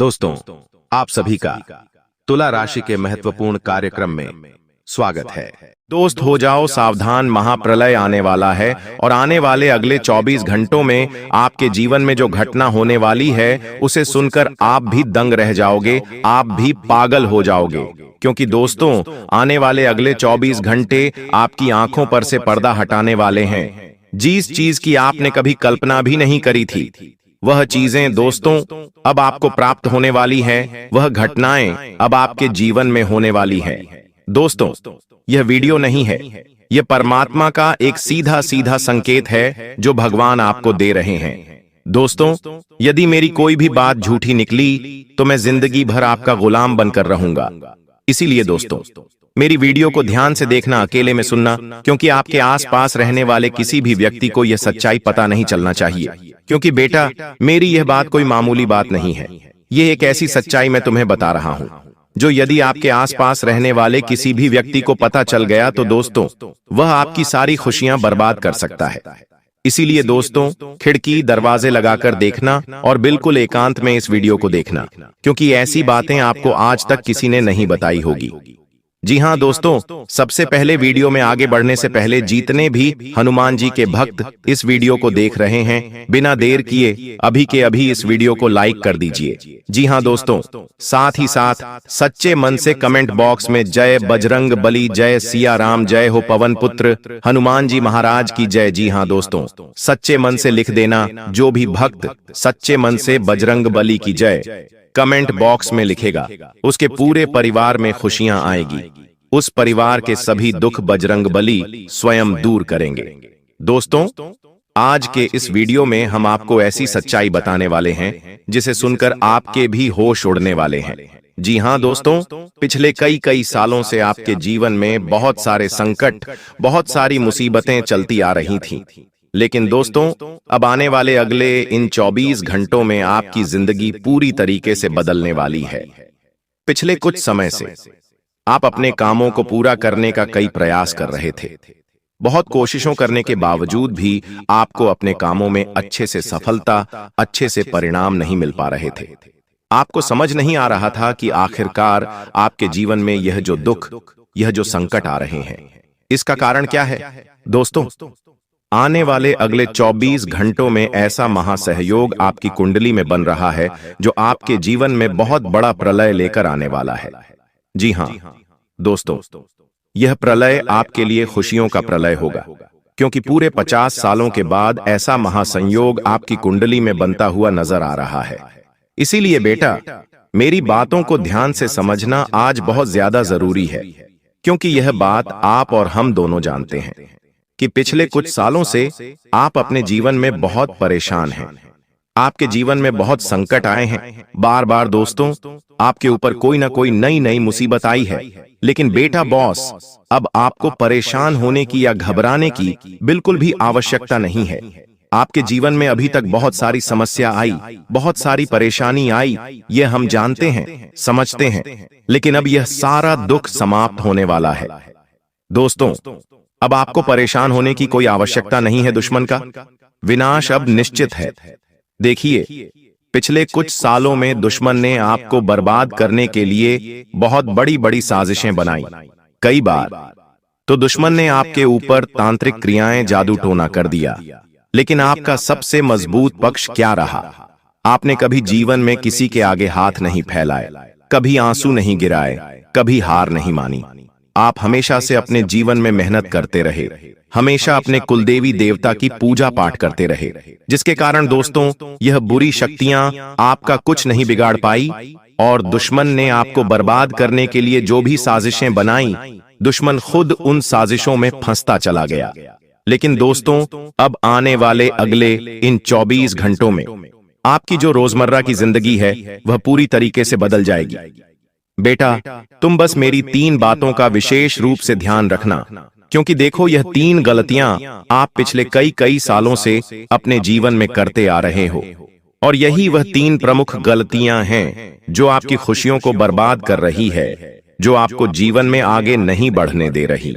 दोस्तों, आप सभी का तुला राशि के महत्वपूर्ण कार्यक्रम में स्वागत है। दोस्त हो जाओ सावधान, महाप्रलय आने वाला है और आने वाले अगले 24 घंटों में आपके जीवन में जो घटना होने वाली है उसे सुनकर आप भी दंग रह जाओगे, आप भी पागल हो जाओगे। क्योंकि दोस्तों, आने वाले अगले 24 घंटे आपकी आंखों पर से पर्दा हटाने वाले हैं। जिस चीज की आपने कभी कल्पना भी नहीं करी थी, वह चीजें दोस्तों अब आपको प्राप्त होने वाली है, वह घटनाएं अब आपके जीवन में होने वाली है। दोस्तों, यह वीडियो नहीं है, यह परमात्मा का एक सीधा सीधा संकेत है जो भगवान आपको दे रहे हैं। दोस्तों, यदि मेरी कोई भी बात झूठी निकली तो मैं जिंदगी भर आपका गुलाम बनकर रहूंगा। इसीलिए दोस्तों, मेरी वीडियो को ध्यान से देखना, अकेले में सुनना, क्योंकि आपके आसपास रहने वाले किसी भी व्यक्ति को यह सच्चाई पता नहीं चलना चाहिए। क्योंकि बेटा, मेरी यह बात कोई मामूली बात नहीं है, यह एक ऐसी सच्चाई मैं तुम्हें बता रहा हूं जो यदि आपके आसपास रहने वाले किसी भी व्यक्ति को पता चल गया तो दोस्तों वह आपकी सारी खुशियां बर्बाद कर सकता है। इसीलिए दोस्तों, खिड़की दरवाजे लगाकर देखना और बिल्कुल एकांत में इस वीडियो को देखना, क्योंकि ऐसी बातें आपको आज तक किसी ने नहीं बताई होगी। जी हाँ दोस्तों, सबसे पहले वीडियो में आगे बढ़ने से पहले जितने भी हनुमान जी के भक्त इस वीडियो को देख रहे हैं, बिना देर किए अभी के अभी इस वीडियो को लाइक कर दीजिए। जी हाँ दोस्तों, साथ ही साथ सच्चे मन से कमेंट बॉक्स में जय बजरंग बली, जय सिया राम, जय हो पवन पुत्र हनुमान जी महाराज की जय। जी हाँ दोस्तों, सच्चे मन से लिख देना, जो भी भक्त सच्चे मन से बजरंग बली की जय कमेंट बॉक्स में लिखेगा, उसके पूरे परिवार में खुशियां आएगी। उस परिवार के सभी दुख बजरंग बली स्वयं दूर करेंगे। दोस्तों, आज के इस वीडियो में हम आपको ऐसी सच्चाई बताने वाले हैं जिसे सुनकर आपके भी होश उड़ने वाले हैं। जी हाँ दोस्तों, पिछले कई सालों से आपके जीवन में बहुत सारे संकट, बहुत सारी मुसीबतें चलती आ रही थीं। लेकिन दोस्तों, अब आने वाले अगले इन 24 घंटों में आपकी जिंदगी पूरी तरीके से बदलने वाली है। पिछले कुछ समय से आप अपने कामों को पूरा करने का कई प्रयास कर रहे थे। बहुत कोशिशों करने के बावजूद भी आपको अपने कामों में अच्छे से सफलता, अच्छे से परिणाम नहीं मिल पा रहे थे। आपको समझ नहीं आ रहा था कि आखिरकार आपके जीवन में यह जो दुख, यह जो संकट आ रहे हैं, इसका कारण क्या है। दोस्तों, आने वाले अगले 24 घंटों में ऐसा महासहयोग आपकी कुंडली में बन रहा है जो आपके जीवन में बहुत बड़ा प्रलय लेकर आने वाला है। जी हाँ दोस्तों, यह प्रलय आपके लिए खुशियों का प्रलय होगा, क्योंकि पूरे 50 सालों के बाद ऐसा महासंयोग आपकी कुंडली में बनता हुआ नजर आ रहा है। इसीलिए बेटा, मेरी बातों को ध्यान से समझना आज बहुत ज्यादा जरूरी है, क्योंकि यह बात आप और हम दोनों जानते हैं कि पिछले कुछ सालों से आप अपने जीवन में बहुत परेशान हैं। आपके जीवन में बहुत संकट आए हैं। बार बार दोस्तों, आपके ऊपर कोई ना कोई नई मुसीबत आई है। लेकिन बेटा बॉस, अब आपको परेशान होने की या घबराने की बिल्कुल भी आवश्यकता नहीं है। आपके जीवन में अभी तक बहुत सारी समस्या आई, बहुत सारी परेशानी आई, यह हम जानते हैं, समझते हैं, लेकिन अब यह सारा दुख समाप्त होने वाला है। दोस्तों, अब आपको परेशान होने की कोई आवश्यकता नहीं है। दुश्मन का विनाश अब निश्चित है। देखिए, पिछले कुछ सालों में दुश्मन ने आपको बर्बाद करने के लिए बहुत बड़ी साजिशें बनाई। कई बार तो दुश्मन ने आपके ऊपर तांत्रिक क्रियाएं, जादू टोना कर दिया। लेकिन आपका सबसे मजबूत पक्ष क्या रहा? आपने कभी जीवन में किसी के आगे हाथ नहीं फैलाए, कभी आंसू नहीं गिराए, कभी हार नहीं मानी। आप हमेशा से अपने जीवन में मेहनत करते रहे, हमेशा अपने कुलदेवी देवता की पूजा पाठ करते रहे, जिसके कारण दोस्तों यह बुरी शक्तियां आपका कुछ नहीं बिगाड़ पाई और दुश्मन ने आपको बर्बाद करने के लिए जो भी साजिशें बनाई, दुश्मन खुद उन साजिशों में फंसता चला गया। लेकिन दोस्तों, अब आने वाले अगले इन 24 घंटों में आपकी जो रोजमर्रा की जिंदगी है वह पूरी तरीके से बदल जाएगी। बेटा, तुम बस मेरी 3 बातों का विशेष रूप से ध्यान रखना, क्योंकि देखो, यह 3 गलतियां आप पिछले कई सालों से अपने जीवन में करते आ रहे हो, और यही वह 3 प्रमुख गलतियां हैं जो आपकी खुशियों को बर्बाद कर रही है, जो आपको जीवन में आगे नहीं बढ़ने दे रही।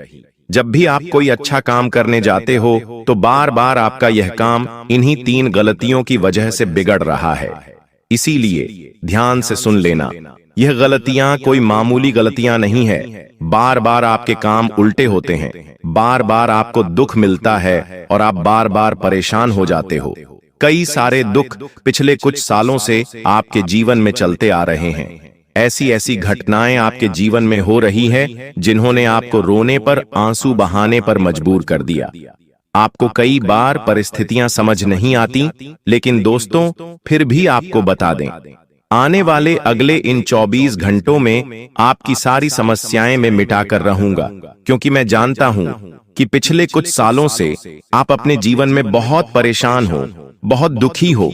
जब भी आप कोई अच्छा काम करने जाते हो तो बार बार आपका यह काम इन्हीं 3 गलतियों की वजह से बिगड़ रहा है। इसीलिए ध्यान से सुन लेना, यह गलतियां कोई मामूली गलतियां नहीं है। बार बार आपके काम उल्टे होते हैं, बार बार आपको दुख मिलता है और आप बार बार परेशान हो जाते हो। कई सारे दुख पिछले कुछ सालों से आपके जीवन में चलते आ रहे हैं। ऐसी ऐसी घटनाएं आपके जीवन में हो रही हैं जिन्होंने आपको रोने पर, आंसू बहाने पर मजबूर कर दिया। आपको कई बार परिस्थितियां समझ नहीं आती, लेकिन दोस्तों फिर भी आपको बता दें, आने वाले अगले इन 24 घंटों में आपकी सारी समस्याएं मैं मिटाकर रहूंगा, क्योंकि मैं जानता हूं कि पिछले कुछ सालों से आप अपने जीवन में बहुत परेशान हो, बहुत दुखी हो।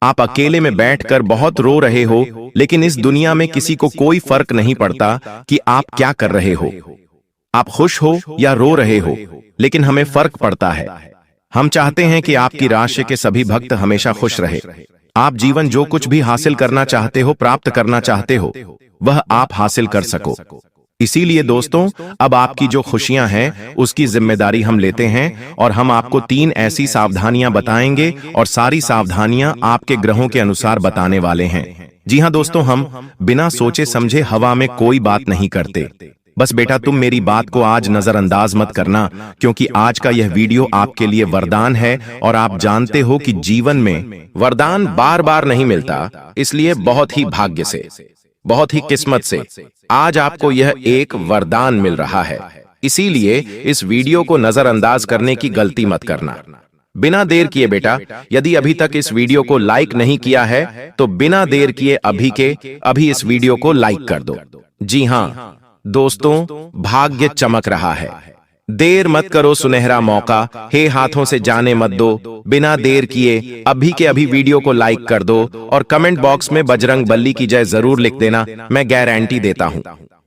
आप अकेले में बैठकर बहुत रो रहे हो, लेकिन इस दुनिया में किसी को कोई फर्क नहीं पड़ता कि आप क्या कर रहे हो। आप खुश हो या रो रहे हो, लेकिन हमें फर्क पड़ता है। हम चाहते हैं कि आपकी राशि के सभी भक्त हमेशा खुश रहे। आप जीवन जो कुछ भी हासिल करना चाहते हो, प्राप्त करना चाहते हो, वह आप हासिल कर सको। इसीलिए दोस्तों, अब आपकी जो खुशियां हैं उसकी जिम्मेदारी हम लेते हैं और हम आपको 3 ऐसी सावधानियां बताएंगे और सारी सावधानियां आपके ग्रहों के अनुसार बताने वाले हैं। जी हां दोस्तों, हम बिना सोचे समझे हवा में कोई बात नहीं करते। बस बेटा, तुम मेरी बात को आज नजरअंदाज मत करना, क्योंकि आज का यह वीडियो आपके लिए वरदान है और आप जानते हो कि जीवन में वरदान बार बार नहीं मिलता, इसलिए बहुत ही भाग्य से, बहुत ही किस्मत से आज आपको यह एक वरदान मिल रहा है। इसीलिए इस वीडियो को नजरअंदाज करने की गलती मत करना। बिना देर किए बेटा, यदि अभी तक इस वीडियो को लाइक नहीं किया है तो बिना देर किए अभी के अभी इस वीडियो को लाइक कर दो। जी हां दोस्तों, भाग्य चमक रहा है। देर मत करो, सुनहरा मौका हे हाथों से जाने मत दो। बिना देर किए अभी के अभी वीडियो को लाइक कर दो और कमेंट बॉक्स में बजरंग बली की जय जरूर लिख देना। मैं गारंटी देता हूं,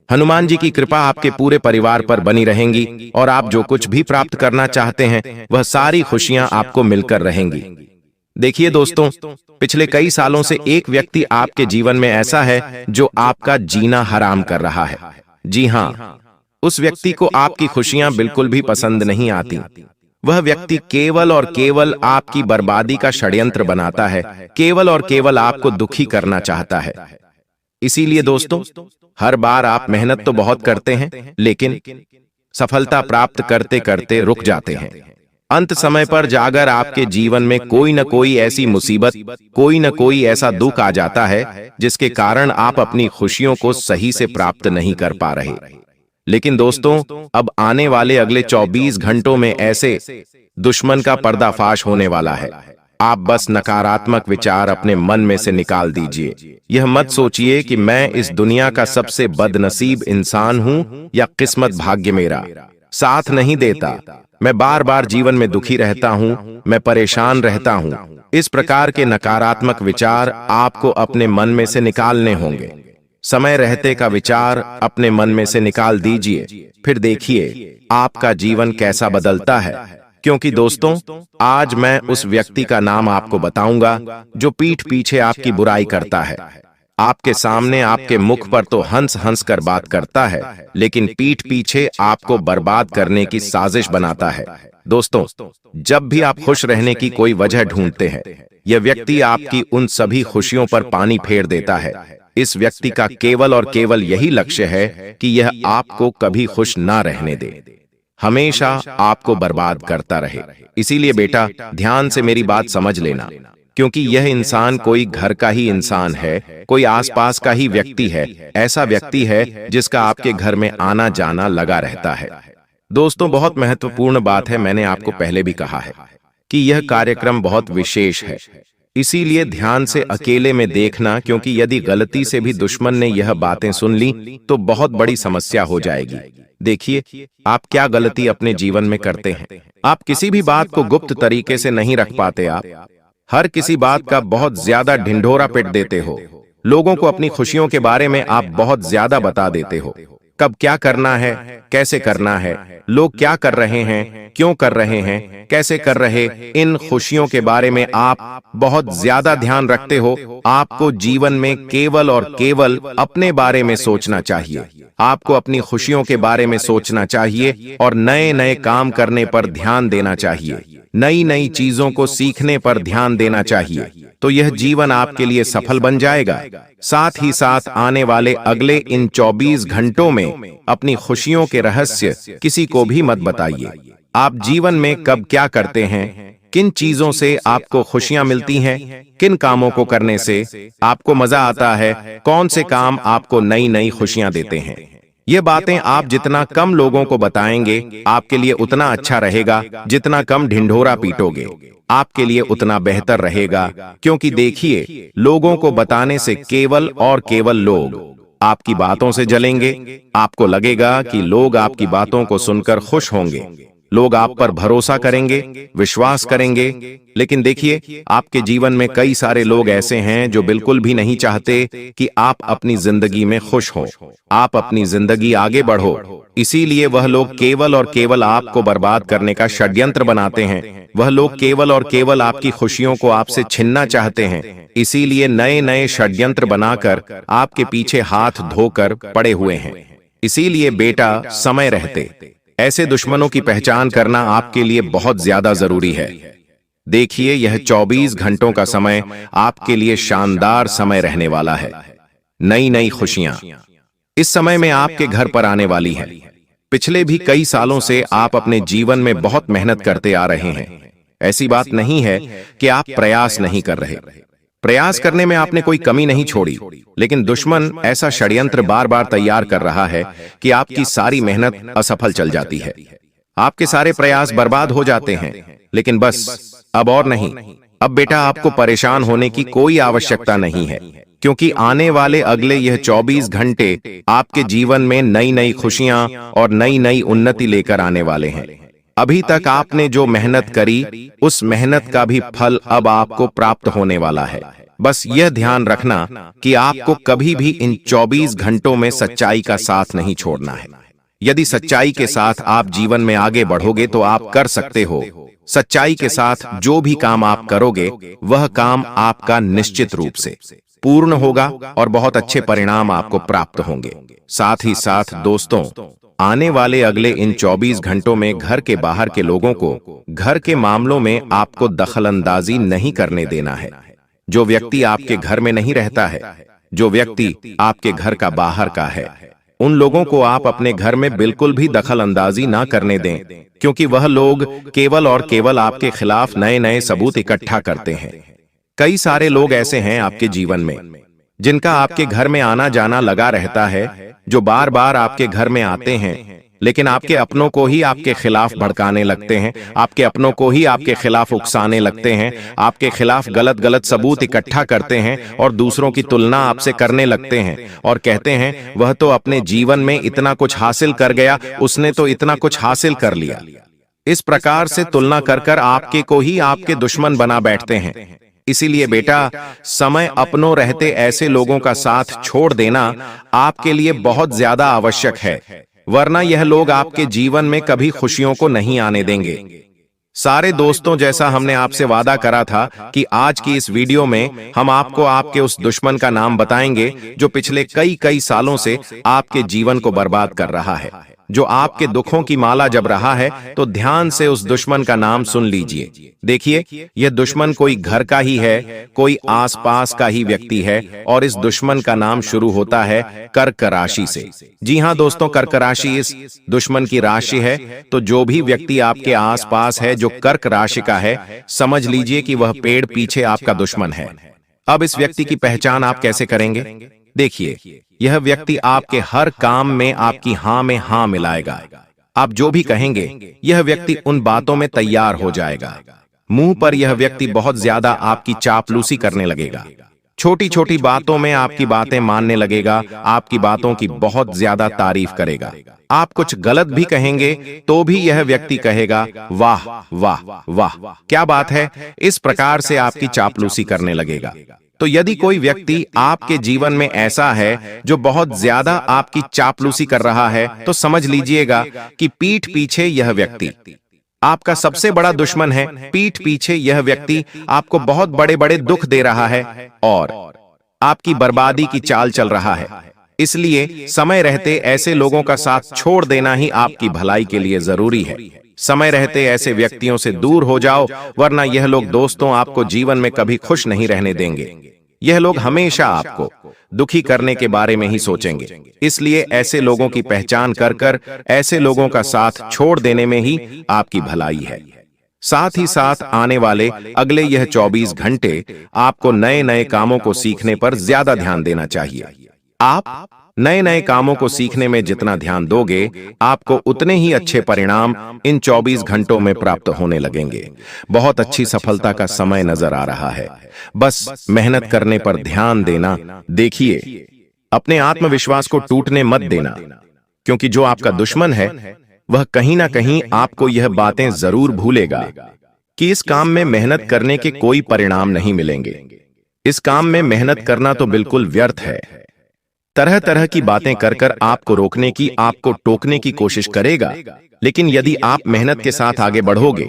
हनुमान जी की कृपा आपके पूरे परिवार पर बनी रहेंगी और आप जो कुछ भी प्राप्त करना चाहते हैं वह सारी खुशियां आपको मिलकर रहेंगी। देखिए दोस्तों, पिछले कई सालों से एक व्यक्ति आपके जीवन में ऐसा है जो आपका जीना हराम कर रहा है। जी हां, उस व्यक्ति को आपकी खुशियां बिल्कुल भी पसंद नहीं आती। वह व्यक्ति केवल और केवल आपकी बर्बादी का षड्यंत्र बनाता है, केवल और केवल आपको दुखी करना चाहता है। इसीलिए दोस्तों, हर बार आप मेहनत तो बहुत करते हैं, लेकिन सफलता प्राप्त करते करते रुक जाते हैं। अंत समय पर जाकर आपके जीवन में कोई न कोई ऐसी मुसीबत, कोई न कोई ऐसा दुख आ जाता है जिसके कारण आप अपनी खुशियों को सही से प्राप्त नहीं कर पा रहे। लेकिन दोस्तों, अब आने वाले अगले 24 घंटों में ऐसे दुश्मन का पर्दाफाश होने वाला है। आप बस नकारात्मक विचार अपने मन में से निकाल दीजिए। यह मत सोचिए कि मैं इस दुनिया का सबसे बदनसीब इंसान हूं या किस्मत भाग्य मेरा साथ नहीं देता, मैं बार बार जीवन में दुखी रहता हूं, मैं परेशान रहता हूं। इस प्रकार के नकारात्मक विचार आपको अपने मन में से निकालने होंगे। समय रहते का विचार अपने मन में से निकाल दीजिए, फिर देखिए आपका जीवन कैसा बदलता है। क्योंकि दोस्तों, आज मैं उस व्यक्ति का नाम आपको बताऊंगा जो पीठ पीछे आपकी बुराई करता है। आपके सामने, आपके मुख पर तो हंस हंस कर बात करता है, लेकिन पीठ पीछे आपको बर्बाद करने की साजिश बनाता है। दोस्तों, जब भी आप खुश रहने की कोई वजह ढूंढते हैं, यह व्यक्ति आपकी उन सभी खुशियों पर पानी फेर देता है। इस व्यक्ति का केवल और केवल यही लक्ष्य है कि यह आपको कभी खुश ना रहने दे, हमेशा आपको बर्बाद करता रहे। इसीलिए बेटा, ध्यान से मेरी बात समझ लेना, क्योंकि यह इंसान कोई घर का ही इंसान है, कोई आसपास का ही व्यक्ति है, ऐसा व्यक्ति है जिसका आपके घर में आना जाना लगा रहता है। दोस्तों, बहुत महत्वपूर्ण बात है, मैंने आपको पहले भी कहा है कि यह कार्यक्रम बहुत विशेष है। इसीलिए ध्यान से अकेले में देखना, क्योंकि यदि गलती से भी दुश्मन ने यह बातें सुन ली तो बहुत बड़ी समस्या हो जाएगी। देखिए, आप क्या गलती अपने जीवन में करते हैं। आप किसी भी बात को गुप्त तरीके से नहीं रख पाते। आप हर किसी बात का बहुत ज्यादा ढिंढोरा पिट देते हो। लोगों को अपनी खुशियों के बारे में आप बहुत ज्यादा बता देते हो। कब क्या करना है, कैसे करना है, लोग क्या कर रहे हैं, क्यों कर रहे हैं, कैसे कर रहे, इन खुशियों के बारे में आप बहुत ज्यादा ध्यान रखते हो। आपको जीवन में केवल और केवल अपने बारे में सोचना चाहिए। आपको अपनी खुशियों के बारे में सोचना चाहिए और नए नए काम करने पर ध्यान देना चाहिए। नई नई चीजों को सीखने पर ध्यान देना चाहिए, तो यह जीवन आपके लिए सफल बन जाएगा। साथ ही साथ आने वाले अगले इन 24 घंटों में अपनी खुशियों के रहस्य किसी को भी मत बताइए। आप जीवन में कब क्या करते हैं, किन चीजों से आपको खुशियां मिलती हैं, किन कामों को करने से आपको मजा आता है, कौन से काम आपको नई नई खुशियां देते हैं, ये बातें आप जितना कम लोगों को बताएंगे आपके लिए उतना अच्छा रहेगा। जितना कम ढिंढोरा पीटोगे आपके लिए उतना बेहतर रहेगा, क्योंकि देखिए, लोगों को बताने से केवल और केवल लोग आपकी बातों से जलेंगे। आपको लगेगा कि लोग आपकी बातों को सुनकर खुश होंगे, लोग आप पर भरोसा करेंगे, विश्वास करेंगे। लेकिन देखिए, आपके जीवन में कई सारे लोग ऐसे हैं जो बिल्कुल भी नहीं चाहते कि आप अपनी जिंदगी में खुश हो, आप अपनी जिंदगी आगे बढ़ो। इसीलिए वह लोग केवल और केवल आपको बर्बाद करने का षड्यंत्र बनाते हैं। वह लोग केवल और केवल आपकी खुशियों को आपसे छीनना चाहते हैं। इसीलिए नए नए षड्यंत्र बनाकर आपके पीछे हाथ धोकर पड़े हुए हैं। इसीलिए बेटा, समय रहते ऐसे दुश्मनों की पहचान करना आपके लिए बहुत ज्यादा जरूरी है। देखिए, यह 24 घंटों का समय आपके लिए शानदार समय रहने वाला है। नई नई खुशियां इस समय में आपके घर पर आने वाली हैं। पिछले भी कई सालों से आप अपने जीवन में बहुत मेहनत करते आ रहे हैं। ऐसी बात नहीं है कि आप प्रयास नहीं कर रहे, प्रयास करने में आपने कोई कमी नहीं छोड़ी, लेकिन दुश्मन ऐसा षड्यंत्र बार बार तैयार कर रहा है कि आपकी सारी मेहनत असफल चल जाती है, आपके सारे प्रयास बर्बाद हो जाते हैं। लेकिन बस अब और नहीं, अब बेटा आपको परेशान होने की कोई आवश्यकता नहीं है, क्योंकि आने वाले अगले यह 24 घंटे आपके जीवन में नई नई खुशियां और नई नई उन्नति लेकर आने वाले हैं। अभी तक आपने जो मेहनत करी, उस मेहनत का भी फल अब आपको प्राप्त होने वाला है। बस यह ध्यान रखना कि आपको कभी भी इन 24 घंटों में सच्चाई का साथ नहीं छोड़ना है। यदि सच्चाई के साथ आप जीवन में आगे बढ़ोगे तो आप कर सकते हो। सच्चाई के साथ जो भी काम आप करोगे, वह काम आपका निश्चित रूप से पूर्ण होगा और बहुत अच्छे परिणाम आपको प्राप्त होंगे। साथ ही साथ दोस्तों, आने वाले अगले इन 24 घंटों में घर के बाहर के लोगों को घर के मामलों में आपको दखलंदाजी नहीं करने देना है। जो व्यक्ति आपके घर में नहीं रहता है, जो व्यक्ति आपके घर का बाहर का है, उन लोगों को आप अपने घर में बिल्कुल भी दखलंदाजी ना करने दें, क्योंकि वह लोग केवल और केवल आपके खिलाफ नए नए सबूत इकट्ठा करते हैं। कई सारे लोग ऐसे हैं आपके जीवन में जिनका आपके घर में आना जाना लगा रहता है, जो बार बार आपके घर में आते हैं, लेकिन आपके अपनों को ही आपके खिलाफ भड़काने लगते हैं, आपके अपनों को ही आपके खिलाफ उकसाने लगते हैं, आपके खिलाफ गलत गलत सबूत इकट्ठा करते हैं और दूसरों की तुलना आपसे करने लगते हैं और कहते हैं वह तो अपने जीवन में इतना कुछ हासिल कर गया, उसने तो इतना कुछ हासिल कर लिया। इस प्रकार से तुलना कर कर आपके को ही आपके दुश्मन बना बैठते हैं। इसीलिए बेटा, समय अपनों रहते ऐसे लोगों का साथ छोड़ देना आपके लिए बहुत ज्यादा आवश्यक है, वरना यह लोग आपके जीवन में कभी खुशियों को नहीं आने देंगे। सारे दोस्तों, जैसा हमने आपसे वादा करा था कि आज की इस वीडियो में हम आपको आपके उस दुश्मन का नाम बताएंगे जो पिछले कई सालों से आपके जीवन को बर्बाद कर रहा है, जो आपके दुखों की माला जप रहा है। तो ध्यान से उस दुश्मन का नाम सुन लीजिए। देखिए, यह दुश्मन कोई घर का ही है, कोई आसपास का ही व्यक्ति है, और इस दुश्मन का नाम शुरू होता है कर्क राशि से। जी हां दोस्तों, कर्क राशि इस दुश्मन की राशि है। तो जो भी व्यक्ति आपके आसपास है जो कर्क राशि का है, समझ लीजिए कि वह पेड़ पीछे आपका दुश्मन है। अब इस व्यक्ति की पहचान आप कैसे करेंगे? देखिए, यह व्यक्ति आपके हर काम में आपकी हां में हां मिलाएगा। आप जो भी कहेंगे, यह व्यक्ति उन बातों में तैयार हो जाएगा। मुंह पर यह व्यक्ति बहुत ज्यादा आपकी चापलूसी करने लगेगा। छोटी छोटी बातों में आपकी बातें मानने लगेगा, आपकी बातों की बहुत ज्यादा तारीफ करेगा। आप कुछ गलत भी कहेंगे तो भी यह व्यक्ति कहेगा वाह वाह वाह, क्या बात है। इस प्रकार से आपकी चापलूसी करने लगेगा। तो यदि कोई व्यक्ति आपके जीवन में ऐसा है जो बहुत ज्यादा आपकी चापलूसी कर रहा है, तो समझ लीजिएगा कि पीठ पीछे यह व्यक्ति आपका सबसे बड़ा दुश्मन है। पीठ पीछे यह व्यक्ति आपको बहुत बड़े बड़े दुख दे रहा है और आपकी बर्बादी की चाल चल रहा है। इसलिए समय रहते ऐसे लोगों का साथ छोड़ देना ही आपकी भलाई के लिए जरूरी है। समय रहते ऐसे व्यक्तियों से दूर हो जाओ, वरना यह लोग दोस्तों आपको जीवन में कभी खुश नहीं रहने देंगे। यह लोग हमेशा आपको दुखी करने के बारे में ही सोचेंगे। इसलिए ऐसे लोगों की पहचान कर कर ऐसे लोगों का साथ छोड़ देने में ही आपकी भलाई है। साथ ही साथ आने वाले अगले यह 24 घंटे आपको नए नए कामों को सीखने पर ज्यादा ध्यान देना चाहिए। आप नए नए कामों को सीखने में जितना ध्यान दोगे, आपको उतने ही अच्छे परिणाम इन 24 घंटों में प्राप्त होने लगेंगे। बहुत अच्छी सफलता का समय नजर आ रहा है। बस मेहनत करने पर ध्यान देना। देखिए, अपने आत्मविश्वास को टूटने मत देना, क्योंकि जो आपका दुश्मन है वह कहीं ना कहीं आपको यह बातें जरूर भूलेगा कि इस काम में मेहनत करने के कोई परिणाम नहीं मिलेंगे। इस काम में मेहनत करना तो बिल्कुल व्यर्थ है। तरह तरह की बातें कर कर आपको रोकने की, आपको टोकने की कोशिश करेगा, लेकिन यदि आप मेहनत के साथ आगे बढ़ोगे,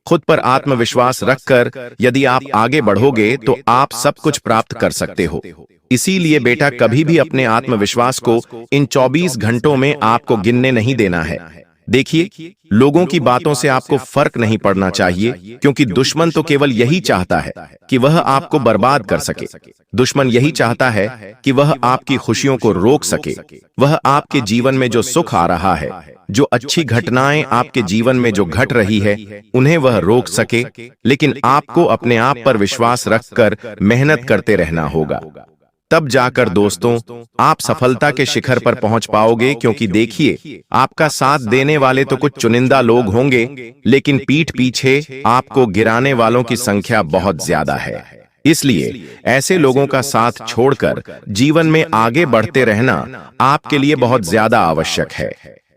खुद पर आत्मविश्वास रखकर यदि आप आगे बढ़ोगे, तो आप सब कुछ प्राप्त कर सकते हो। इसीलिए बेटा, कभी भी अपने आत्मविश्वास को इन 24 घंटों में आपको गिनने नहीं देना है। देखिए, लोगों की बातों से आपको फर्क नहीं पड़ना चाहिए, क्योंकि दुश्मन तो केवल यही चाहता है कि वह आपको बर्बाद कर सके। दुश्मन यही चाहता है कि वह आपकी खुशियों को रोक सके। वह आपके जीवन में जो सुख आ रहा है, जो अच्छी घटनाएं आपके जीवन में जो घट रही है, उन्हें वह रोक सके। लेकिन आपको अपने आप पर विश्वास रखकर मेहनत करते रहना होगा। तब जाकर दोस्तों आप सफलता के शिखर पर पहुंच पाओगे। क्योंकि देखिए, आपका साथ देने वाले तो कुछ चुनिंदा लोग होंगे, लेकिन पीठ पीछे आपको गिराने वालों की संख्या बहुत ज्यादा है। इसलिए ऐसे लोगों का साथ छोड़कर जीवन में आगे बढ़ते रहना आपके लिए बहुत ज्यादा आवश्यक है।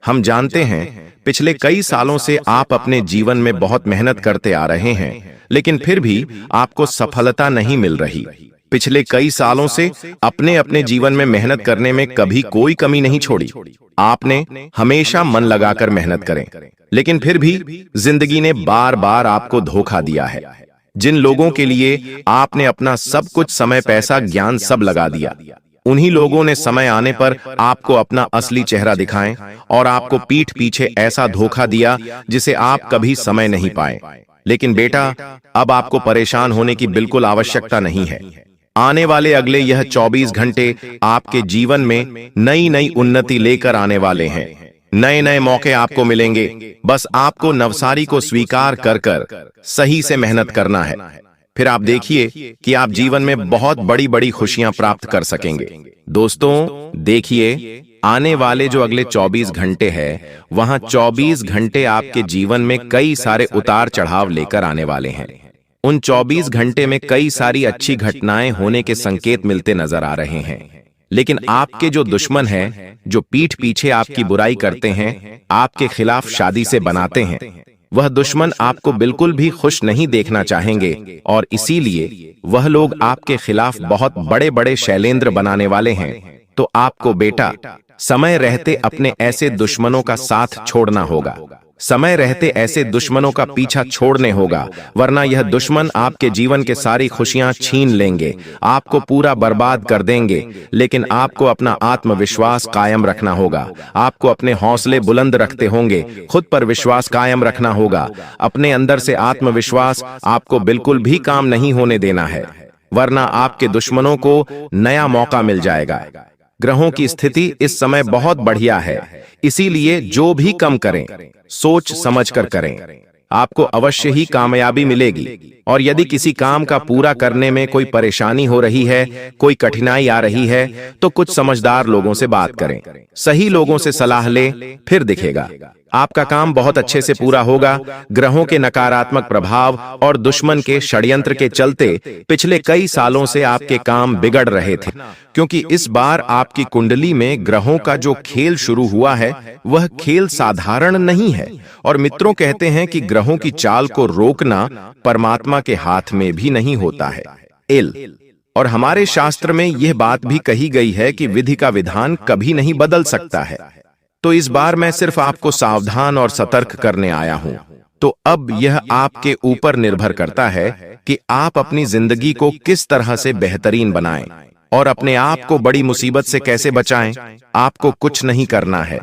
हम जानते हैं, पिछले कई सालों से आप अपने जीवन में बहुत मेहनत करते आ रहे हैं, लेकिन फिर भी आपको सफलता नहीं मिल रही। पिछले कई सालों से अपने अपने जीवन में मेहनत करने में कभी कोई कमी नहीं छोड़ी। आपने हमेशा मन लगाकर मेहनत करें, लेकिन फिर भी जिंदगी ने बार बार आपको धोखा दिया है। जिन लोगों के लिए आपने अपना सब कुछ, समय, पैसा, ज्ञान सब लगा दिया, उन्हीं लोगों ने समय आने पर आपको अपना असली चेहरा दिखाएं और आपको पीठ पीछे ऐसा धोखा दिया जिसे आप कभी समझ नहीं पाए। लेकिन बेटा, अब आपको परेशान होने की बिल्कुल आवश्यकता नहीं है। आने वाले अगले यह 24 घंटे आपके जीवन में नई नई उन्नति लेकर आने वाले हैं। नए नए मौके आपको मिलेंगे। बस आपको नवसारी को स्वीकार कर कर सही से मेहनत करना है। फिर आप देखिए कि आप जीवन में बहुत बड़ी बड़ी खुशियां प्राप्त कर सकेंगे। दोस्तों देखिए, आने वाले जो अगले 24 घंटे हैं, वहां 24 घंटे आपके जीवन में कई सारे उतार चढ़ाव लेकर आने वाले हैं। उन 24 घंटे में कई सारी अच्छी घटनाएं होने के संकेत मिलते नजर आ रहे हैं। लेकिन आपके जो दुश्मन हैं, जो पीठ पीछे आपकी बुराई करते हैं, आपके खिलाफ शादी से बनाते हैं, वह दुश्मन आपको बिल्कुल भी खुश नहीं देखना चाहेंगे और इसीलिए वह लोग आपके खिलाफ बहुत बड़े बड़े शैलेंद्र बनाने वाले हैं। तो आपको बेटा, समय रहते अपने ऐसे दुश्मनों का साथ छोड़ना होगा। समय रहते ऐसे दुश्मनों का पीछा छोड़ने होगा, वरना यह दुश्मन आपके जीवन के सारी खुशियां छीन लेंगे, आपको पूरा बर्बाद कर देंगे। लेकिन आपको अपना आत्मविश्वास कायम रखना होगा। आपको अपने हौसले बुलंद रखते होंगे, खुद पर विश्वास कायम रखना होगा। अपने अंदर से आत्मविश्वास आपको बिल्कुल भी काम नहीं होने देना है, वरना आपके दुश्मनों को नया मौका मिल जाएगा। ग्रहों की स्थिति इस समय बहुत बढ़िया है, इसीलिए जो भी काम करें सोच समझकर करें, आपको अवश्य ही कामयाबी मिलेगी। और यदि किसी काम का पूरा करने में कोई परेशानी हो रही है, कोई कठिनाई आ रही है, तो कुछ समझदार लोगों से बात करें, सही लोगों से सलाह लें, फिर दिखेगा आपका काम बहुत अच्छे से पूरा होगा। ग्रहों के नकारात्मक प्रभाव और दुश्मन के षड्यंत्र के चलते पिछले कई सालों से आपके काम बिगड़ रहे थे, क्योंकि इस बार आपकी कुंडली में ग्रहों का जो खेल शुरू हुआ है, वह खेल साधारण नहीं है। और मित्रों कहते हैं कि ग्रहों की चाल को रोकना परमात्मा के हाथ में भी नहीं होता है। और हमारे शास्त्र में यह बात भी कही गई है कि विधि का विधान कभी नहीं बदल सकता है। तो इस बार मैं सिर्फ आपको सावधान और सतर्क करने आया हूं। तो अब यह आपके ऊपर निर्भर करता है कि आप अपनी जिंदगी को किस तरह से बेहतरीन बनाएं और अपने आप को बड़ी मुसीबत से कैसे बचाएं। आपको कुछ नहीं करना है,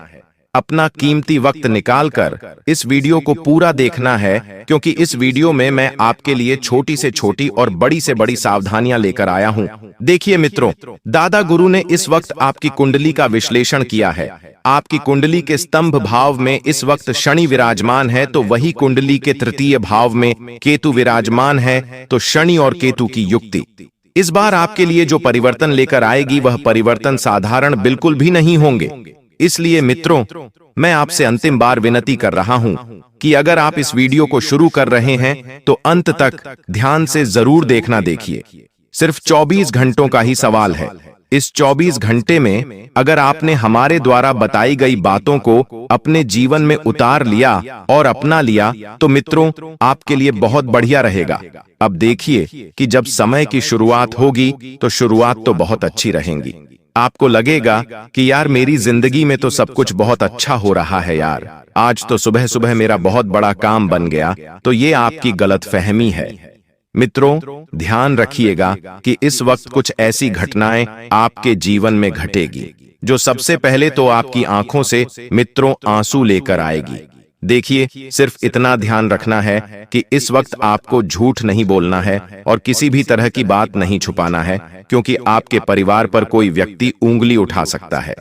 अपना कीमती वक्त निकालकर इस वीडियो को पूरा देखना है, क्योंकि इस वीडियो में मैं आपके लिए छोटी से छोटी और बड़ी से बड़ी सावधानियां लेकर आया हूं। देखिए मित्रों, दादा गुरु ने इस वक्त आपकी कुंडली का विश्लेषण किया है। आपकी कुंडली के स्तंभ भाव में इस वक्त शनि विराजमान है, तो वही कुंडली के तृतीय भाव में केतु विराजमान है, तो शनि और केतु की युक्ति इस बार आपके लिए जो परिवर्तन लेकर आएगी, वह परिवर्तन साधारण बिल्कुल भी नहीं होंगे। इसलिए मित्रों, मैं आपसे अंतिम बार विनती कर रहा हूं कि अगर आप इस वीडियो को शुरू कर रहे हैं तो अंत तक ध्यान से जरूर देखना। देखिए, सिर्फ 24 घंटों का ही सवाल है। इस 24 घंटे में अगर आपने हमारे द्वारा बताई गई बातों को अपने जीवन में उतार लिया और अपना लिया, तो मित्रों आपके लिए बहुत बढ़िया रहेगा। अब देखिए कि जब समय की शुरुआत होगी तो शुरुआत तो बहुत अच्छी रहेगी। आपको लगेगा कि यार मेरी जिंदगी में तो सब कुछ बहुत अच्छा हो रहा है यार, आज तो सुबह सुबह मेरा बहुत बड़ा काम बन गया। तो ये आपकी गलतफहमी है। मित्रों, ध्यान रखिएगा कि इस वक्त कुछ ऐसी घटनाएं आपके जीवन में घटेगी जो सबसे पहले तो आपकी आंखों से मित्रों आंसू लेकर आएगी। देखिए, सिर्फ इतना ध्यान रखना है कि इस वक्त आपको झूठ नहीं बोलना है और किसी भी तरह की बात नहीं छुपाना है, क्योंकि आपके परिवार पर कोई व्यक्ति उंगली उठा सकता है।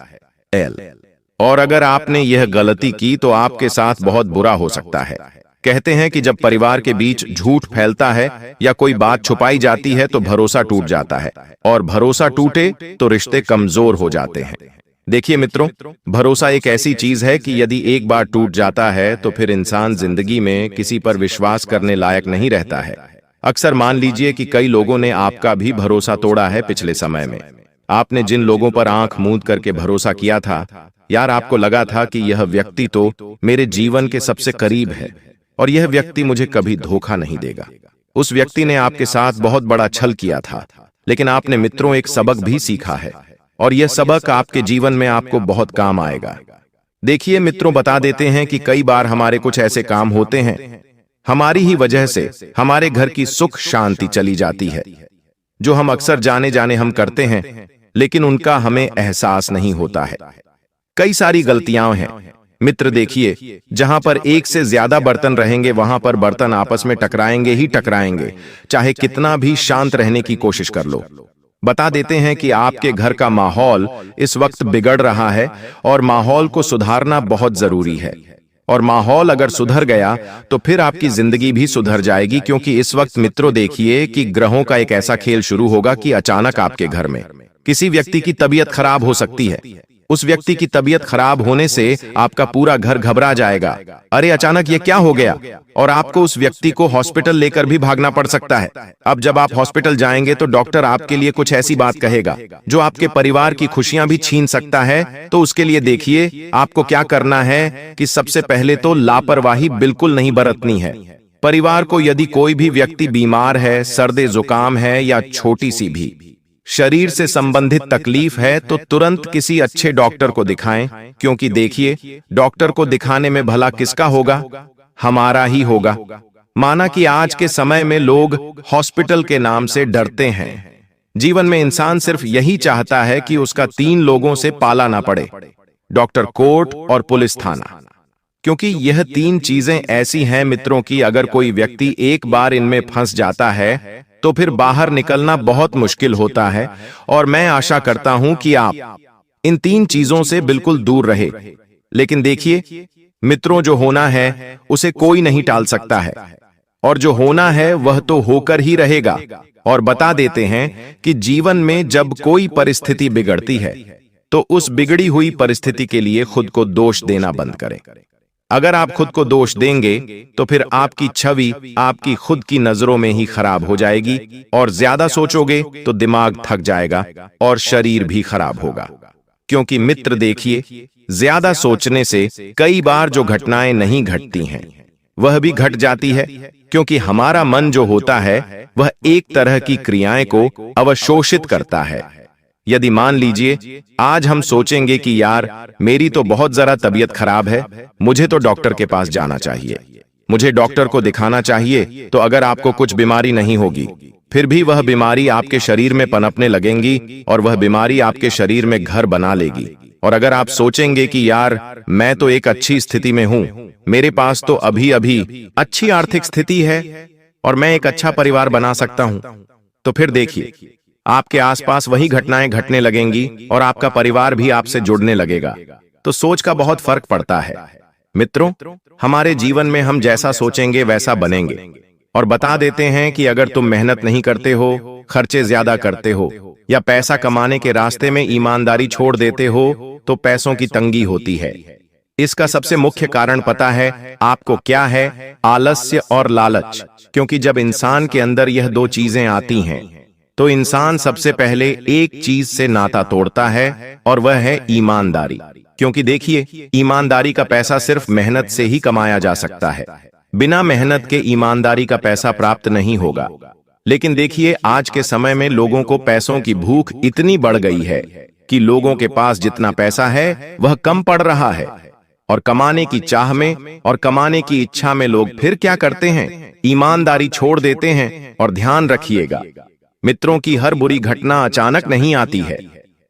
और अगर आपने यह गलती की तो आपके साथ बहुत बुरा हो सकता है। कहते हैं कि जब परिवार के बीच झूठ फैलता है या कोई बात छुपाई जाती है तो भरोसा टूट जाता है, और भरोसा टूटे तो रिश्ते कमजोर हो जाते हैं। देखिए मित्रों, भरोसा एक ऐसी चीज है कि यदि एक बार टूट जाता है तो फिर इंसान जिंदगी में किसी पर विश्वास करने लायक नहीं रहता है। अक्सर मान लीजिए कि कई लोगों ने आपका भी भरोसा तोड़ा है पिछले समय में। आपने जिन लोगों पर आंख मूंद करके भरोसा किया था, यार आपको लगा था कि यह व्यक्ति तो मेरे जीवन के सबसे करीब है और यह व्यक्ति मुझे कभी धोखा नहीं देगा। उस व्यक्ति ने आपके साथ बहुत बड़ा छल किया था, लेकिन आपने मित्रों एक सबक भी सीखा है, और यह सबक आपके जीवन में आपको बहुत काम आएगा। देखिए मित्रों, बता देते हैं कि कई बार हमारे कुछ ऐसे काम होते हैं, हमारी ही वजह से हमारे घर की सुख शांति चली जाती है, जो हम अक्सर जाने जाने हम करते हैं, लेकिन उनका हमें एहसास नहीं होता है। कई सारी गलतियां हैं मित्र। देखिए, जहां पर एक से ज्यादा बर्तन रहेंगे वहां पर बर्तन आपस में टकराएंगे ही टकराएंगे, चाहे कितना भी शांत रहने की कोशिश कर लो। बता देते हैं कि आपके घर का माहौल इस वक्त बिगड़ रहा है और माहौल को सुधारना बहुत जरूरी है। और माहौल अगर सुधर गया तो फिर आपकी जिंदगी भी सुधर जाएगी, क्योंकि इस वक्त मित्रों देखिए कि ग्रहों का एक ऐसा खेल शुरू होगा कि अचानक आपके घर में किसी व्यक्ति की तबीयत खराब हो सकती है। उस व्यक्ति की तबीयत खराब होने से आपका पूरा घर घबरा जाएगा। अरे अचानक ये क्या हो गया, और आपको उस व्यक्ति को हॉस्पिटल लेकर भी भागना पड़ सकता है। अब जब आप हॉस्पिटल जाएंगे तो डॉक्टर आपके लिए कुछ ऐसी बात कहेगा जो आपके परिवार की खुशियां भी छीन सकता है। तो उसके लिए देखिए आपको क्या करना है कि सबसे पहले तो लापरवाही बिल्कुल नहीं बरतनी है। परिवार को यदि कोई भी व्यक्ति बीमार है, सर्दी जुकाम है या छोटी सी भी शरीर से संबंधित तकलीफ है, तो तुरंत किसी अच्छे डॉक्टर को दिखाएं, क्योंकि देखिए डॉक्टर को दिखाने में भला किसका होगा, हमारा ही होगा। माना कि आज के समय में लोग हॉस्पिटल के नाम से डरते हैं। जीवन में इंसान सिर्फ यही चाहता है कि उसका 3 लोगों से पाला ना पड़े, डॉक्टर, कोर्ट और पुलिस थाना, क्योंकि यह 3 चीजें ऐसी हैं मित्रों की अगर कोई व्यक्ति एक बार इनमें फंस जाता है तो फिर बाहर निकलना बहुत मुश्किल होता है। और मैं आशा करता हूं कि आप इन 3 चीजों से बिल्कुल दूर रहे। लेकिन देखिए मित्रों, जो होना है उसे कोई नहीं टाल सकता है, और जो होना है वह तो होकर ही रहेगा। और बता देते हैं कि जीवन में जब कोई परिस्थिति बिगड़ती है तो उस बिगड़ी हुई परिस्थिति के लिए खुद को दोष देना बंद करें। अगर आप खुद को दोष देंगे तो फिर आपकी छवि आपकी खुद की नजरों में ही खराब हो जाएगी, और ज्यादा सोचोगे तो दिमाग थक जाएगा और शरीर भी खराब होगा। क्योंकि मित्र देखिए, ज्यादा सोचने से कई बार जो घटनाएं नहीं घटती हैं वह भी घट जाती है, क्योंकि हमारा मन जो होता है वह एक तरह की क्रियाएं को अवशोषित करता है। यदि मान लीजिए आज हम सोचेंगे कि यार मेरी तो बहुत जरा तबीयत खराब है, मुझे तो डॉक्टर के पास जाना चाहिए, मुझे डॉक्टर को दिखाना चाहिए, तो अगर आपको कुछ बीमारी नहीं होगी फिर भी वह बीमारी आपके शरीर में पनपने लगेंगी और वह बीमारी आपके शरीर में घर बना लेगी। और अगर आप सोचेंगे कि यार मैं तो एक अच्छी स्थिति में हूं, मेरे पास तो अभी अभी अच्छी आर्थिक स्थिति है और मैं एक अच्छा परिवार बना सकता हूं, तो फिर देखिए आपके आसपास वही घटनाएं घटने लगेंगी और आपका परिवार भी आपसे जुड़ने लगेगा। तो सोच का बहुत फर्क पड़ता है मित्रों। हमारे जीवन में हम जैसा सोचेंगे वैसा बनेंगे। और बता देते हैं कि अगर तुम मेहनत नहीं करते हो, खर्चे ज्यादा करते हो या पैसा कमाने के रास्ते में ईमानदारी छोड़ देते हो तो पैसों की तंगी होती है। इसका सबसे मुख्य कारण पता है आपको क्या है? आलस्य और लालच। क्योंकि जब इंसान के अंदर यह दो चीजें आती हैं तो इंसान सबसे पहले एक चीज से नाता तोड़ता है और वह है ईमानदारी। क्योंकि देखिए, ईमानदारी का पैसा सिर्फ मेहनत से ही कमाया जा सकता है। बिना मेहनत के ईमानदारी का पैसा प्राप्त नहीं होगा। लेकिन देखिए, आज के समय में लोगों को पैसों की भूख इतनी बढ़ गई है कि लोगों के पास जितना पैसा है वह कम पड़ रहा है। और कमाने की चाह में और कमाने की इच्छा में लोग फिर क्या करते हैं? ईमानदारी छोड़ देते हैं। और ध्यान रखिएगा मित्रों की हर बुरी घटना अचानक नहीं आती है।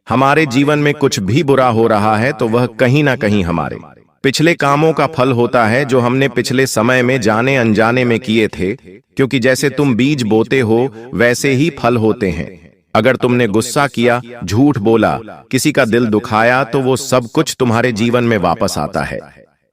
हमारे जीवन में कुछ भी बुरा हो रहा है तो वह कहीं ना कहीं हमारे पिछले कामों का फल होता है जो हमने पिछले समय में जाने अनजाने में किए थे। क्योंकि जैसे तुम बीज बोते हो वैसे ही फल होते हैं। अगर तुमने गुस्सा किया, झूठ बोला, किसी का दिल दुखाया तो वो सब कुछ तुम्हारे जीवन में वापस आता है।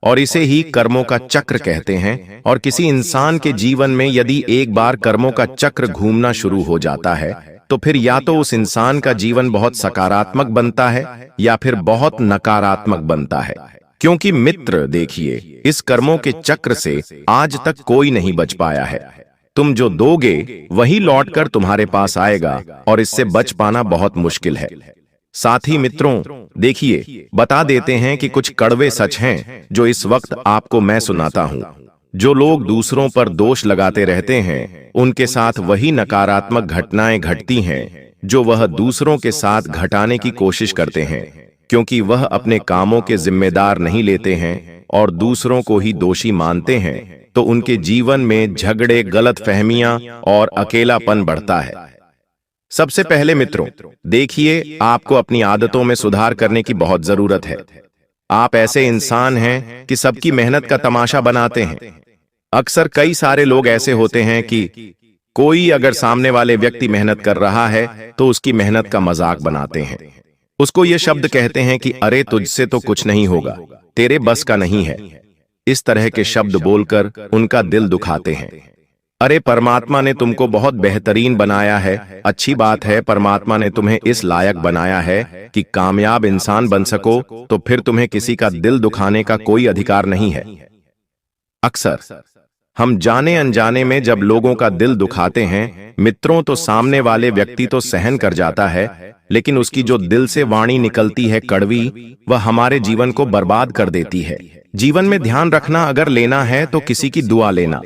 और इसे ही कर्मों का चक्र कहते हैं। और किसी इंसान के जीवन में यदि एक बार कर्मों का चक्र घूमना शुरू हो जाता है तो फिर या तो उस इंसान का जीवन बहुत सकारात्मक बनता है या फिर बहुत नकारात्मक बनता है। क्योंकि मित्र देखिए, इस कर्मों के चक्र से आज तक कोई नहीं बच पाया है। तुम जो दोगे वही लौटकर तुम्हारे पास आएगा और इससे बच पाना बहुत मुश्किल है। साथ ही मित्रों देखिए, बता देते हैं कि कुछ कड़वे सच हैं जो इस वक्त आपको मैं सुनाता हूं। जो लोग दूसरों पर दोष लगाते रहते हैं उनके साथ वही नकारात्मक घटनाएं घटती हैं जो वह दूसरों के साथ घटाने की कोशिश करते हैं। क्योंकि वह अपने कामों के जिम्मेदार नहीं लेते हैं और दूसरों को ही दोषी मानते हैं, तो उनके जीवन में झगड़े, गलतफहमियां और अकेलापन बढ़ता है। सबसे पहले मित्रों देखिए, आपको अपनी आदतों में सुधार करने की बहुत जरूरत है। आप ऐसे इंसान हैं कि सबकी मेहनत का तमाशा बनाते हैं। अक्सर कई सारे लोग ऐसे होते हैं कि कोई अगर सामने वाले व्यक्ति मेहनत कर रहा है तो उसकी मेहनत का मजाक बनाते हैं। उसको ये शब्द कहते हैं कि अरे तुझसे तो कुछ नहीं होगा, तेरे बस का नहीं है। इस तरह के शब्द बोलकर उनका दिल दुखाते हैं। अरे परमात्मा ने तुमको बहुत बेहतरीन बनाया है, अच्छी बात है, परमात्मा ने तुम्हें इस लायक बनाया है कि कामयाब इंसान बन सको, तो फिर तुम्हें किसी का दिल दुखाने का कोई अधिकार नहीं है। अक्सर हम जाने अनजाने में जब लोगों का दिल दुखाते हैं मित्रों, तो सामने वाले व्यक्ति तो सहन कर जाता है, लेकिन उसकी जो दिल से वाणी निकलती है कड़वी, वह हमारे जीवन को बर्बाद कर देती है। जीवन में ध्यान रखना, अगर लेना है तो किसी की दुआ लेना,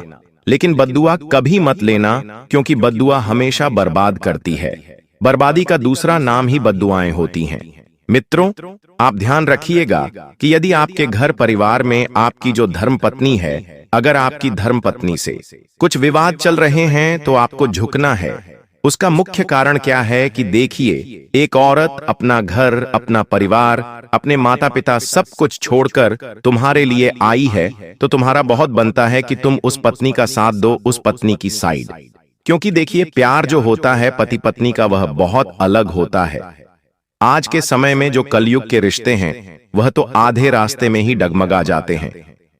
लेकिन बद्दुआ कभी मत लेना, क्योंकि बद्दुआ हमेशा बर्बाद करती है। बर्बादी का दूसरा नाम ही बद्दुआएं होती हैं। मित्रों आप ध्यान रखिएगा कि यदि आपके घर परिवार में आपकी जो धर्मपत्नी है, अगर आपकी धर्मपत्नी से कुछ विवाद चल रहे हैं तो आपको झुकना है। उसका मुख्य कारण क्या है कि देखिए, एक औरत अपना घर, अपना परिवार, अपने माता पिता सब कुछ छोड़कर तुम्हारे लिए आई है, तो तुम्हारा बहुत बनता है कि तुम उस पत्नी का साथ दो, उस पत्नी की साइड। क्योंकि देखिए, प्यार जो होता है पति पत्नी का, वह बहुत अलग होता है। आज के समय में जो कलयुग के रिश्ते हैं वह तो आधे रास्ते में ही डगमगा जाते हैं।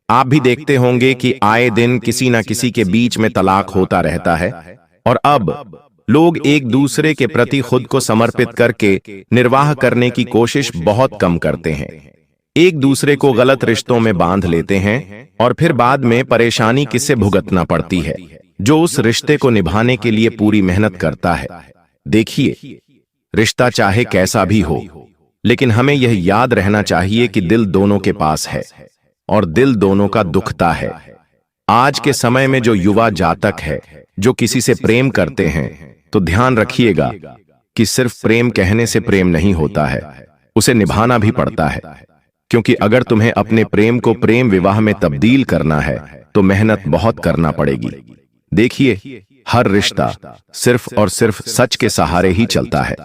आप भी देखते होंगे कि आए दिन किसी न किसी के बीच में तलाक होता रहता है। और अब लोग एक दूसरे के प्रति खुद को समर्पित करके निर्वाह करने की कोशिश बहुत कम करते हैं। एक दूसरे को गलत रिश्तों में बांध लेते हैं और फिर बाद में परेशानी किससे भुगतना पड़ती है? जो उस रिश्ते को निभाने के लिए पूरी मेहनत करता है। देखिए, रिश्ता चाहे कैसा भी हो, लेकिन हमें यह याद रहना चाहिए कि दिल दोनों के पास है और दिल दोनों का दुखता है। आज के समय में जो युवा जातक है, जो किसी से प्रेम करते हैं, तो ध्यान रखिएगा कि सिर्फ प्रेम कहने से प्रेम नहीं होता है, उसे निभाना भी पड़ता है। क्योंकि अगर तुम्हें अपने प्रेम को प्रेम विवाह में तब्दील करना है तो मेहनत बहुत करना पड़ेगी। देखिए, हर रिश्ता सिर्फ और सिर्फ सच के सहारे ही चलता है।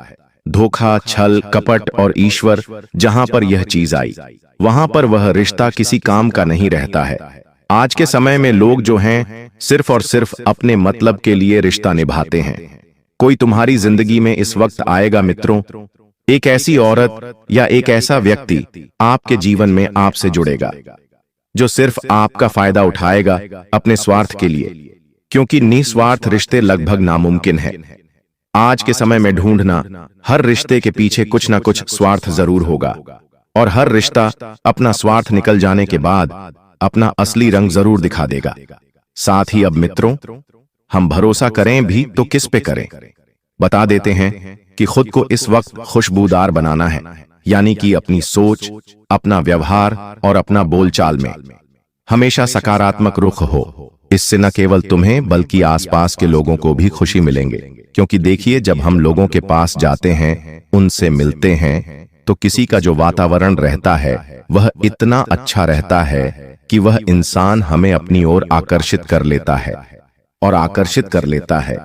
धोखा, छल, कपट और ईश्वर जहां पर यह चीज आई, वहां पर वह रिश्ता किसी काम का नहीं रहता है। आज के समय में लोग जो हैं सिर्फ और सिर्फ अपने मतलब के लिए रिश्ता निभाते हैं। कोई तुम्हारी जिंदगी में इस वक्त आएगा मित्रों, एक ऐसी औरत या एक ऐसा व्यक्ति आपके जीवन में आपसे जुड़ेगा जो सिर्फ आपका फायदा उठाएगा अपने स्वार्थ के लिए, क्योंकि निस्वार्थ रिश्ते लगभग नामुमकिन है। आज के समय में ढूंढना, हर रिश्ते के पीछे कुछ ना कुछ स्वार्थ जरूर होगा, और हर रिश्ता अपना स्वार्थ निकल जाने के बाद अपना असली रंग जरूर दिखा देगा। साथ ही अब मित्रों, हम भरोसा करें भी तो किस पे करें? बता देते हैं कि खुद को इस वक्त खुशबूदार बनाना है, यानी कि अपनी सोच, अपना व्यवहार और अपना बोलचाल में हमेशा सकारात्मक रुख हो। इससे न केवल तुम्हें बल्कि आसपास के लोगों को भी खुशी मिलेंगे, क्योंकि देखिए, जब हम लोगों के पास जाते हैं, उनसे मिलते हैं, तो किसी का जो वातावरण रहता है वह इतना अच्छा रहता है कि वह इंसान हमें अपनी ओर आकर्षित कर लेता है, और आकर्षित कर लेता है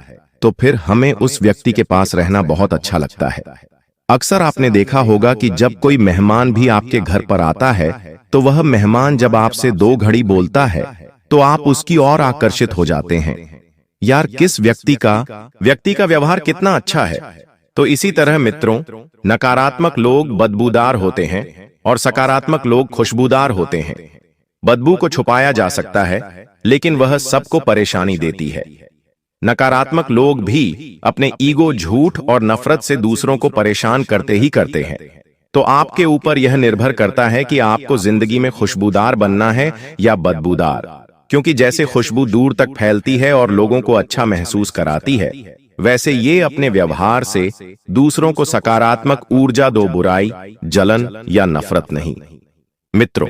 तो फिर हमें उस व्यक्ति के पास रहना बहुत अच्छा लगता है। अक्सर आपने देखा होगा कि जब कोई मेहमान भी आपके घर पर आता है तो वह मेहमान जब आपसे 2 घड़ी बोलता है तो आप उसकी ओर आकर्षित हो जाते हैं। यार, किस व्यक्ति का व्यवहार कितना अच्छा है। तो इसी तरह मित्रों, नकारात्मक लोग बदबूदार होते हैं और सकारात्मक लोग खुशबूदार होते हैं। बदबू को छुपाया जा सकता है, लेकिन वह सबको परेशानी देती है। नकारात्मक लोग भी अपने ईगो, झूठ और नफरत से दूसरों को परेशान करते ही करते हैं। तो आपके ऊपर यह निर्भर करता है कि आपको जिंदगी में खुशबूदार बनना है या बदबूदार, क्योंकि जैसे खुशबू दूर तक फैलती है और लोगों को अच्छा महसूस कराती है, वैसे ये अपने व्यवहार से दूसरों को सकारात्मक ऊर्जा दो, बुराई, जलन या नफरत नहीं। मित्रों,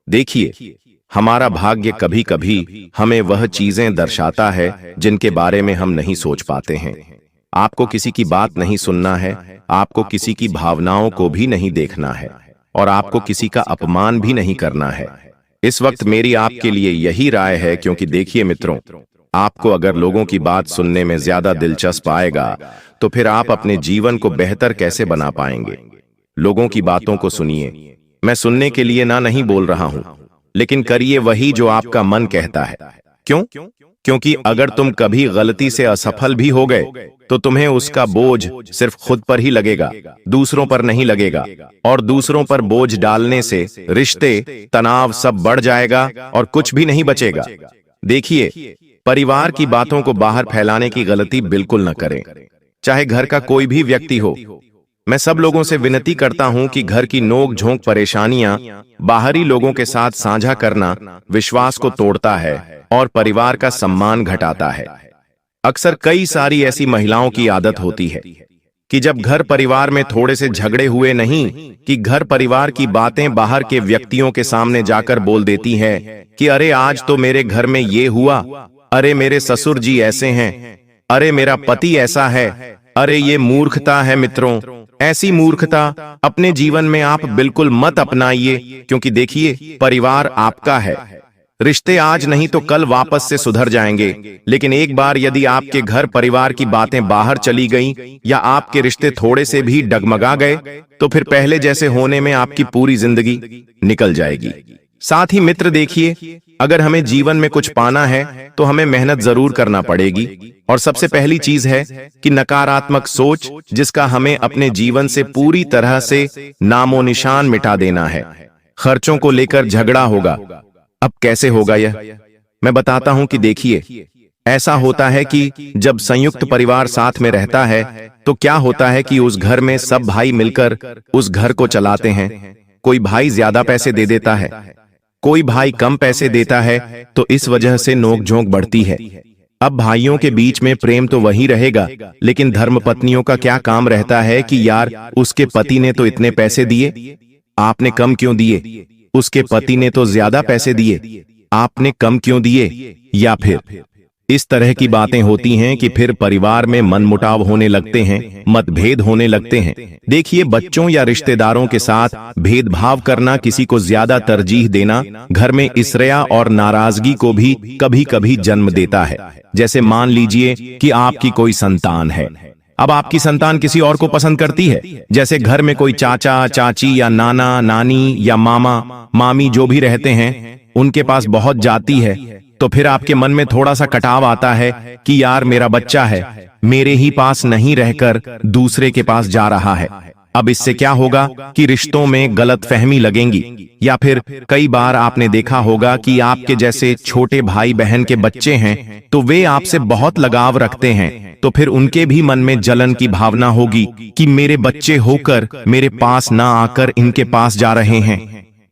देखिए, हमारा भाग्य कभी कभी हमें वह चीजें दर्शाता है जिनके बारे में हम नहीं सोच पाते हैं। आपको किसी की बात नहीं सुनना है, आपको किसी की भावनाओं को भी नहीं देखना है, और आपको किसी का अपमान भी नहीं करना है। इस वक्त मेरी आपके लिए यही राय है, क्योंकि देखिए मित्रों, आपको अगर लोगों की बात सुनने में ज्यादा दिलचस्प आएगा तो फिर आप अपने जीवन को बेहतर कैसे बना पाएंगे। लोगों की बातों को सुनिए। मैं सुनने के लिए नहीं बोल रहा हूं, लेकिन करिए वही जो आपका मन कहता है। क्यों? क्योंकि अगर तुम कभी गलती से असफल भी हो गए तो तुम्हें उसका बोझ सिर्फ खुद पर ही लगेगा, दूसरों पर नहीं लगेगा, और दूसरों पर बोझ डालने से रिश्ते, तनाव सब बढ़ जाएगा और कुछ भी नहीं बचेगा। देखिए, परिवार की बातों को बाहर फैलाने की गलती बिल्कुल न करें, चाहे घर का कोई भी व्यक्ति हो। मैं सब लोगों से विनती करता हूं कि घर की नोक झोंक, परेशानियां बाहरी लोगों के साथ साझा करना विश्वास को तोड़ता है और परिवार का सम्मान घटाता है। अक्सर कई सारी ऐसी महिलाओं की आदत होती है कि जब घर परिवार में थोड़े से झगड़े हुए, नहीं कि घर परिवार की बातें बाहर के व्यक्तियों के सामने जाकर बोल देती है कि अरे आज तो मेरे घर में ये हुआ, अरे मेरे ससुर जी ऐसे हैं, अरे मेरा पति ऐसा है, अरे ये मूर्खता है। मित्रों, ऐसी मूर्खता अपने जीवन में आप बिल्कुल मत अपनाइए, क्योंकि देखिए, परिवार आपका है। रिश्ते आज नहीं तो कल वापस से सुधर जाएंगे, लेकिन एक बार यदि आपके घर परिवार की बातें बाहर चली गईं या आपके रिश्ते थोड़े से भी डगमगा गए तो फिर पहले जैसे होने में आपकी पूरी जिंदगी निकल जाएगी। साथ ही मित्र देखिए, अगर हमें जीवन में कुछ पाना है तो हमें मेहनत जरूर करना पड़ेगी, और सबसे पहली चीज है कि नकारात्मक सोच, जिसका हमें अपने जीवन से पूरी तरह से नामो निशान मिटा देना है। खर्चों को लेकर झगड़ा होगा। अब कैसे होगा यह? मैं बताता हूं कि देखिए, ऐसा होता है कि जब संयुक्त परिवार साथ में रहता है तो क्या होता है कि उस घर में सब भाई मिलकर उस घर को चलाते हैं। कोई भाई ज्यादा पैसे दे देता है, कोई भाई कम पैसे देता है, तो इस वजह से नोकझोंक बढ़ती है। अब भाइयों के बीच में प्रेम तो वही रहेगा, लेकिन धर्मपत्नियों का क्या काम रहता है कि यार उसके पति ने तो इतने पैसे दिए, आपने कम क्यों दिए? उसके पति ने तो ज्यादा पैसे दिए, आपने कम क्यों दिए? या फिर इस तरह की बातें होती हैं कि फिर परिवार में मनमुटाव होने लगते हैं, मतभेद होने लगते हैं। देखिए, बच्चों या रिश्तेदारों के साथ भेदभाव करना, किसी को ज्यादा तरजीह देना घर में ईर्ष्या और नाराजगी को भी कभी कभी जन्म देता है। जैसे मान लीजिए कि आपकी कोई संतान है अब आपकी संतान किसी और को पसंद करती है, जैसे घर में कोई चाचा चाची या नाना नानी या मामा मामी जो भी रहते हैं उनके पास बहुत जाती है, तो फिर आपके मन में थोड़ा सा कटाव आता है कि यार मेरा बच्चा है, मेरे ही पास नहीं रहकर दूसरे के पास जा रहा है। अब इससे क्या होगा कि रिश्तों में गलतफहमी लगेंगी, या फिर कई बार आपने देखा होगा कि आपके जैसे छोटे भाई बहन के बच्चे हैं तो वे आपसे बहुत लगाव रखते हैं, तो फिर उनके भी मन में जलन की भावना होगी कि मेरे बच्चे होकर मेरे पास ना आकर इनके पास जा रहे हैं।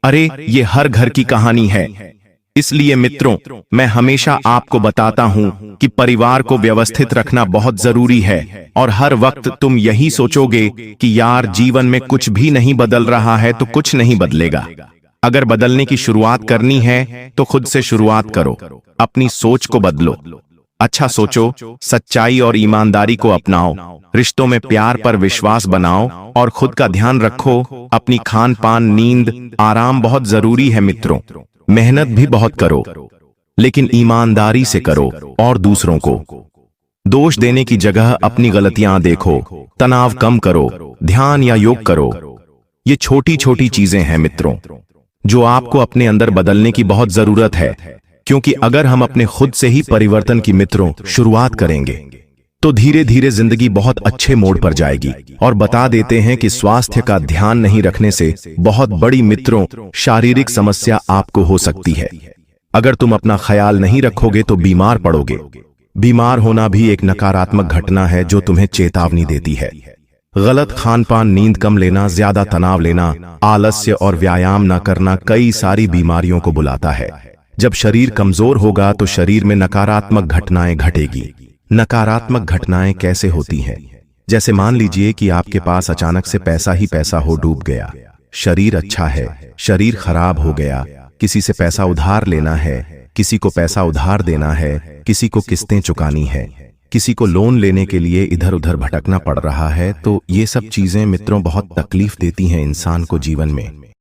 अरे ये हर घर की कहानी है। इसलिए मित्रों, मैं हमेशा आपको बताता हूं कि परिवार को व्यवस्थित रखना बहुत जरूरी है, और हर वक्त तुम यही सोचोगे कि यार जीवन में कुछ भी नहीं बदल रहा है तो कुछ नहीं बदलेगा। अगर बदलने की शुरुआत करनी है तो खुद से शुरुआत करो, अपनी सोच को बदलो, अच्छा सोचो, सच्चाई और ईमानदारी को अपनाओ, रिश्तों में प्यार पर विश्वास बनाओ और खुद का ध्यान रखो। अपनी खान पान नींद आराम बहुत जरूरी है मित्रों। मेहनत भी बहुत करो, लेकिन ईमानदारी से करो और दूसरों को दोष देने की जगह अपनी गलतियां देखो, तनाव कम करो, ध्यान या योग करो। ये छोटी छोटी चीजें हैं मित्रों जो आपको अपने अंदर बदलने की बहुत जरूरत है, क्योंकि अगर हम अपने खुद से ही परिवर्तन की मित्रों शुरुआत करेंगे तो धीरे धीरे जिंदगी बहुत अच्छे मोड़ पर जाएगी। और बता देते हैं कि स्वास्थ्य का ध्यान नहीं रखने से बहुत बड़ी मित्रों शारीरिक समस्या आपको हो सकती है। अगर तुम अपना ख्याल नहीं रखोगे तो बीमार पड़ोगे। बीमार होना भी एक नकारात्मक घटना है जो तुम्हें चेतावनी देती है। गलत खान पान, नींद कम लेना, ज्यादा तनाव लेना, आलस्य और व्यायाम न करना कई सारी बीमारियों को बुलाता है। जब शरीर कमजोर होगा तो शरीर में नकारात्मक घटनाएं घटेगी। नकारात्मक घटनाएं कैसे होती हैं? जैसे मान लीजिए कि आपके पास अचानक से पैसा ही पैसा हो डूब गया, शरीर अच्छा है, शरीर खराब हो गया, किसी से पैसा उधार लेना है, किसी को पैसा उधार देना है, किसी को किस्तें चुकानी है, किसी को लोन लेने के लिए इधर उधर भटकना पड़ रहा है, तो ये सब चीजें मित्रों बहुत तकलीफ देती हैं इंसान को जीवन में।